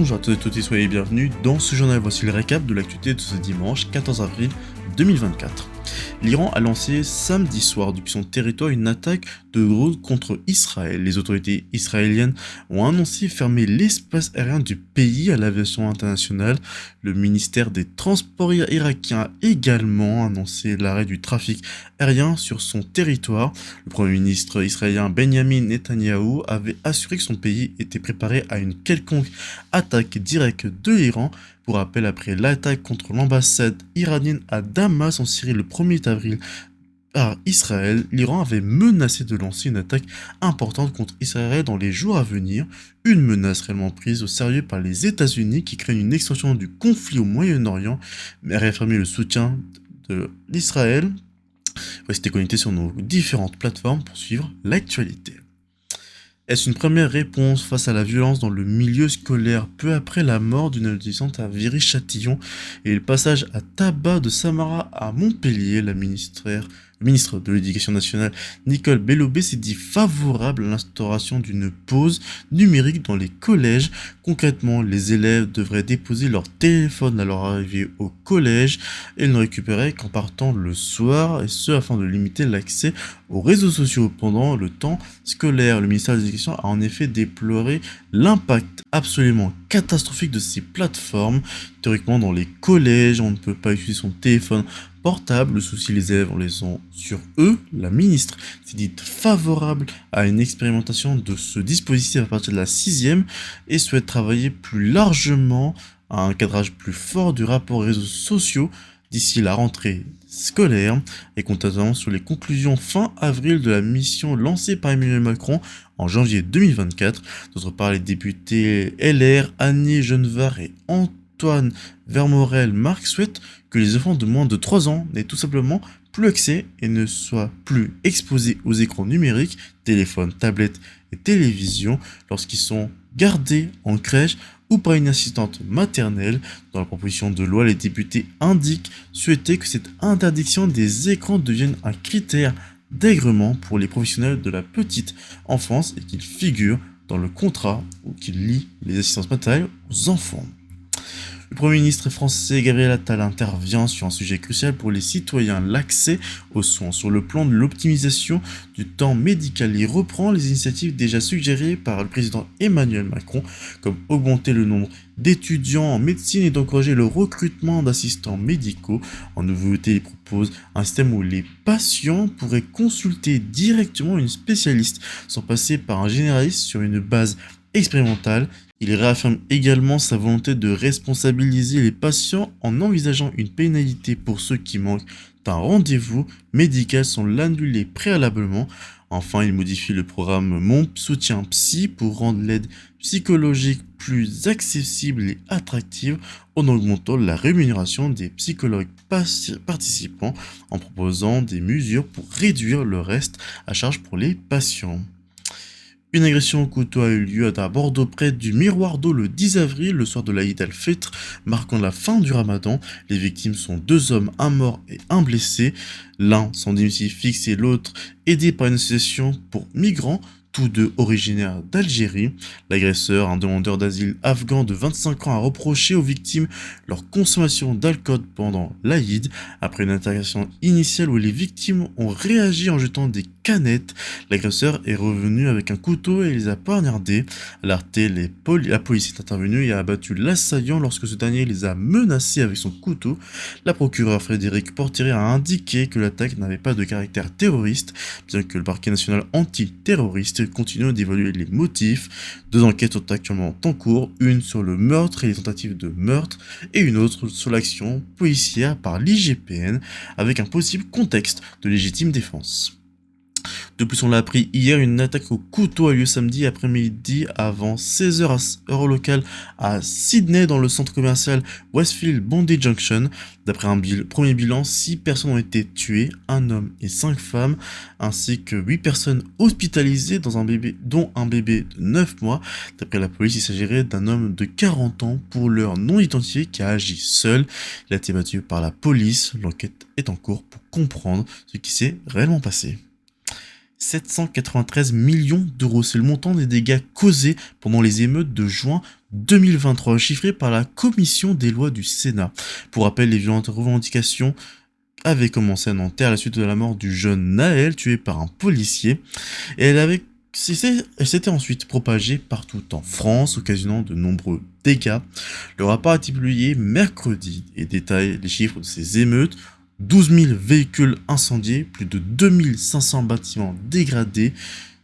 Bonjour à tous et toutes et soyez bienvenus dans ce journal. Voici le récap de l'actualité de ce dimanche 14 avril 2024. L'Iran a lancé samedi soir depuis son territoire une attaque de drone contre Israël. Les autorités israéliennes ont annoncé fermer l'espace aérien du pays à l'aviation internationale. Le ministère des Transports irakien a également annoncé l'arrêt du trafic aérien sur son territoire. Le premier ministre israélien Benjamin Netanyahou avait assuré que son pays était préparé à une quelconque attaque directe de l'Iran. Pour rappel, après l'attaque contre l'ambassade iranienne à Damas en Syrie le 1er avril par Israël, l'Iran avait menacé de lancer une attaque importante contre Israël dans les jours à venir, une menace réellement prise au sérieux par les États-Unis qui craignent une extension du conflit au Moyen-Orient, mais a réaffirmé le soutien de l'Israël. Restez connectés sur nos différentes plateformes pour suivre l'actualité. Est-ce une première réponse face à la violence dans le milieu scolaire peu après la mort d'une adolescente à Viry-Châtillon et le passage à tabac de Samara à Montpellier? Le ministre de l'Éducation nationale, Nicole Belloubet, s'est dit favorable à l'instauration d'une pause numérique dans les collèges. Concrètement, les élèves devraient déposer leur téléphone à leur arrivée au collège et ne le récupérer qu'en partant le soir, et ce afin de limiter l'accès aux réseaux sociaux pendant le temps scolaire. Le ministère de l'Éducation a en effet déploré l'impact absolument catastrophique de ces plateformes. Théoriquement, dans les collèges, on ne peut pas utiliser son téléphone portable. Le souci, les élèves, on les ont sur eux. La ministre s'est dite favorable à une expérimentation de ce dispositif à partir de la 6e et souhaite travailler plus largement à un cadrage plus fort du rapport aux réseaux sociaux d'ici la rentrée scolaire et compte notamment sur les conclusions fin avril de la mission lancée par Emmanuel Macron en janvier 2024. D'autre part, les députés LR, Annie Genevard et Antoine Vermorel-Marc souhaitent que les enfants de moins de 3 ans n'aient tout simplement plus accès et ne soient plus exposés aux écrans numériques, téléphones, tablettes et télévisions lorsqu'ils sont gardés en crèche ou par une assistante maternelle. Dans la proposition de loi, les députés indiquent souhaiter que cette interdiction des écrans devienne un critère d'agrément pour les professionnels de la petite enfance et qu'il figure dans le contrat ou qu'il lie les assistances maternelles aux enfants. Le Premier ministre français Gabriel Attal intervient sur un sujet crucial pour les citoyens, l'accès aux soins. Sur le plan de l'optimisation du temps médical, il reprend les initiatives déjà suggérées par le président Emmanuel Macron, comme augmenter le nombre d'étudiants en médecine et d'encourager le recrutement d'assistants médicaux. En nouveauté, il propose un système où les patients pourraient consulter directement une spécialiste sans passer par un généraliste sur une base expérimentale. Il réaffirme également sa volonté de responsabiliser les patients en envisageant une pénalité pour ceux qui manquent d'un rendez-vous médical sans l'annuler préalablement. Enfin, il modifie le programme Mon Soutien Psy pour rendre l'aide psychologique plus accessible et attractive en augmentant la rémunération des psychologues participants en proposant des mesures pour réduire le reste à charge pour les patients. Une agression au couteau a eu lieu à Bordeaux près du Miroir d'eau le 10 avril, le soir de l'Aïd al-Fitr, marquant la fin du Ramadan. Les victimes sont 2 hommes, un mort et un blessé, l'un sans domicile fixe et l'autre aidé par une association pour migrants, tous deux originaires d'Algérie. L'agresseur, un demandeur d'asile afghan de 25 ans, a reproché aux victimes leur consommation d'alcool pendant l'Aïd. Après une interrogation initiale où les victimes ont réagi en jetant des canettes, l'agresseur est revenu avec un couteau et les a poignardés. Alerté, la police est intervenue et a abattu l'assaillant lorsque ce dernier les a menacés avec son couteau. La procureure Frédéric Portier a indiqué que l'attaque n'avait pas de caractère terroriste, bien que le parquet national antiterroriste continue d'évaluer les motifs. 2 enquêtes sont actuellement en cours, une sur le meurtre et les tentatives de meurtre et une autre sur l'action policière par l'IGPN avec un possible contexte de légitime défense. De plus, on l'a appris hier, une attaque au couteau a lieu samedi après-midi avant 16h heure locale à Sydney dans le centre commercial Westfield Bondi Junction. D'après un premier bilan, 6 personnes ont été tuées, un homme et 5 femmes, ainsi que 8 personnes hospitalisées dont un bébé de 9 mois. D'après la police, il s'agirait d'un homme de 40 ans pour l'heure non identifié qui a agi seul. Il a été battu par la police. L'enquête est en cours pour comprendre ce qui s'est réellement passé. 793 millions d'euros. C'est le montant des dégâts causés pendant les émeutes de juin 2023, chiffré par la commission des lois du Sénat. Pour rappel, les violentes revendications avaient commencé à Nanterre à la suite de la mort du jeune Naël, tué par un policier, et elle s'était ensuite propagée partout en France, occasionnant de nombreux dégâts. Le rapport a été publié mercredi et détaille les chiffres de ces émeutes. 12 000 véhicules incendiés, plus de 2500 bâtiments dégradés,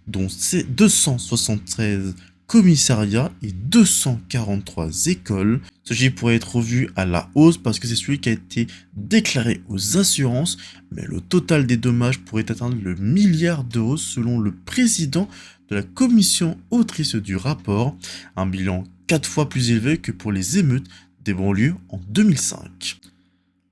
dont 273 commissariats et 243 écoles. Ce chiffre pourrait être revu à la hausse parce que c'est celui qui a été déclaré aux assurances, mais le total des dommages pourrait atteindre le milliard d'euros selon le président de la commission autrice du rapport, un bilan 4 fois plus élevé que pour les émeutes des banlieues en 2005.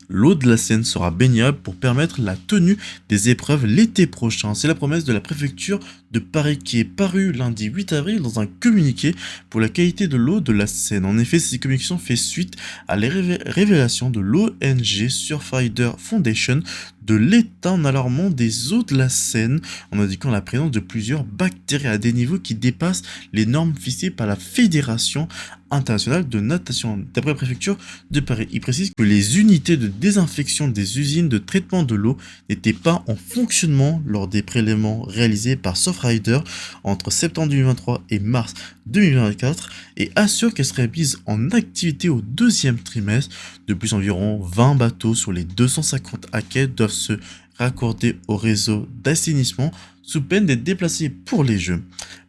L'eau de la Seine sera baignable pour permettre la tenue des épreuves l'été prochain. C'est la promesse de la préfecture de Paris qui est parue lundi 8 avril dans un communiqué pour la qualité de l'eau de la Seine. En effet, cette communication fait suite à les révélations de l'ONG Surfrider Foundation de l'état alarmant des eaux de la Seine en indiquant la présence de plusieurs bactéries à des niveaux qui dépassent les normes fixées par la Fédération internationale de natation. D'après la préfecture de Paris, il précise que les unités de désinfection des usines de traitement de l'eau n'étaient pas en fonctionnement lors des prélèvements réalisés par Surfrider entre septembre 2023 et mars 2024 et assure qu'elle serait mise en activité au deuxième trimestre. De plus, environ 20 bateaux sur les 250 à quai doivent se raccorder au réseau d'assainissement sous peine d'être déplacés pour les Jeux.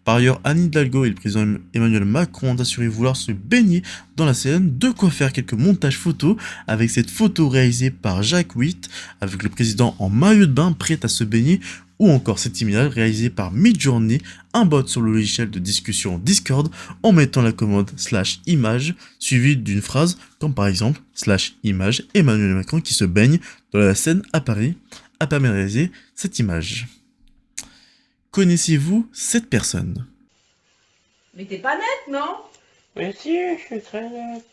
Par ailleurs, Anne Hidalgo et le président Emmanuel Macron ont assuré vouloir se baigner dans la Seine, de quoi faire quelques montages photos avec cette photo réalisée par Jacques Witt avec le président en maillot de bain prêt à se baigner, ou encore cette image réalisée par Midjourney, un bot sur le logiciel de discussion Discord, en mettant la commande /image suivie d'une phrase comme par exemple /image Emmanuel Macron qui se baigne dans la Seine à Paris a permis de réaliser cette image. Connaissez-vous cette personne ? Mais t'es pas net, non ? Mais si, je suis très net.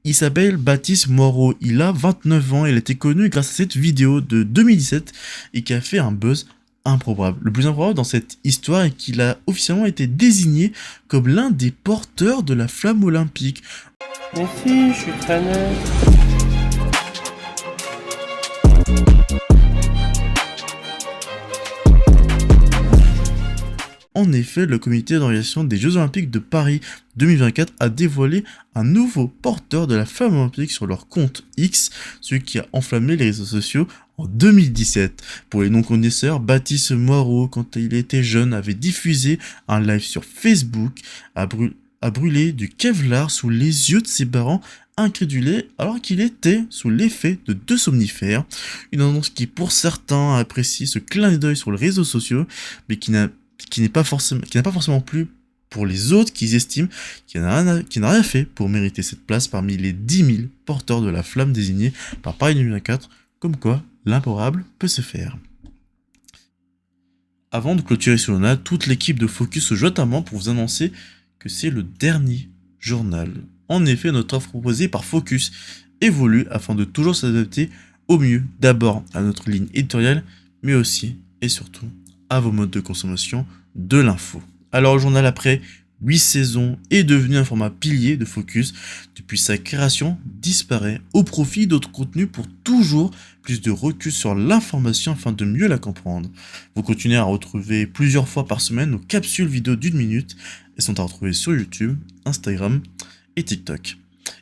Il s'appelle Baptiste Moreau, il a 29 ans et il a été connu grâce à cette vidéo de 2017 et qui a fait un buzz improbable. Le plus improbable dans cette histoire est qu'il a officiellement été désigné comme l'un des porteurs de la flamme olympique. Mais si, je suis très net. En effet, le comité d'organisation des Jeux Olympiques de Paris 2024 a dévoilé un nouveau porteur de la flamme olympique sur leur compte X, celui qui a enflammé les réseaux sociaux en 2017. Pour les non-connaisseurs, Baptiste Moreau, quand il était jeune, avait diffusé un live sur Facebook à brûler du Kevlar sous les yeux de ses parents incrédulés alors qu'il était sous l'effet de 2 somnifères. Une annonce qui, pour certains, apprécie ce clin d'œil sur les réseaux sociaux, mais qui n'a pas forcément plu pour les autres qui estiment qu'il n'a rien fait pour mériter cette place parmi les 10 000 porteurs de la flamme désignés par Paris 2024, comme quoi l'improbable peut se faire. Avant de clôturer ce journal, toute l'équipe de Focus se joint à moi pour vous annoncer que c'est le dernier journal. En effet, notre offre proposée par Focus évolue afin de toujours s'adapter au mieux, d'abord à notre ligne éditoriale, mais aussi et surtout à vos modes de consommation de l'info. Alors le journal, après 8 saisons, est devenu un format pilier de Focus. Depuis sa création, disparaît au profit d'autres contenus pour toujours plus de recul sur l'information afin de mieux la comprendre. Vous continuez à retrouver plusieurs fois par semaine nos capsules vidéo d'1 minute. Elles sont à retrouver sur YouTube, Instagram et TikTok.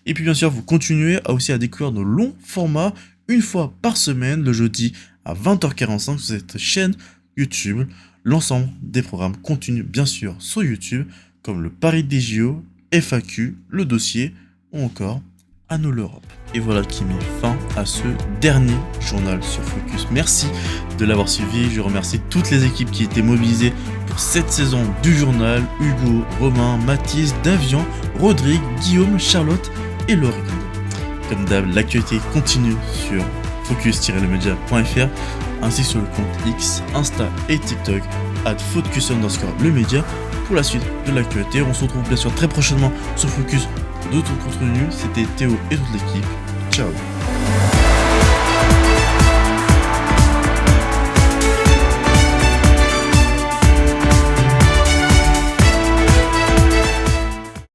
Et puis bien sûr, vous continuez aussi à découvrir nos longs formats une fois par semaine, le jeudi à 20h45 sur cette chaîne YouTube. L'ensemble des programmes continuent bien sûr sur YouTube, comme le Paris des JO, FAQ, le dossier ou encore Anneau l'Europe. Et voilà qui met fin à ce dernier journal sur Focus. Merci de l'avoir suivi. Je remercie toutes les équipes qui étaient mobilisées pour cette saison du journal. Hugo, Romain, Mathis, Davian, Rodrigue, Guillaume, Charlotte et Laurine. Comme d'hab, l'actualité continue sur focus-lemedia.fr ainsi que sur le compte X, Insta et TikTok @focus_lemedia pour la suite de l'actualité. On se retrouve bien sûr très prochainement sur Focus d'autres contenus. C'était Théo et toute l'équipe. Ciao.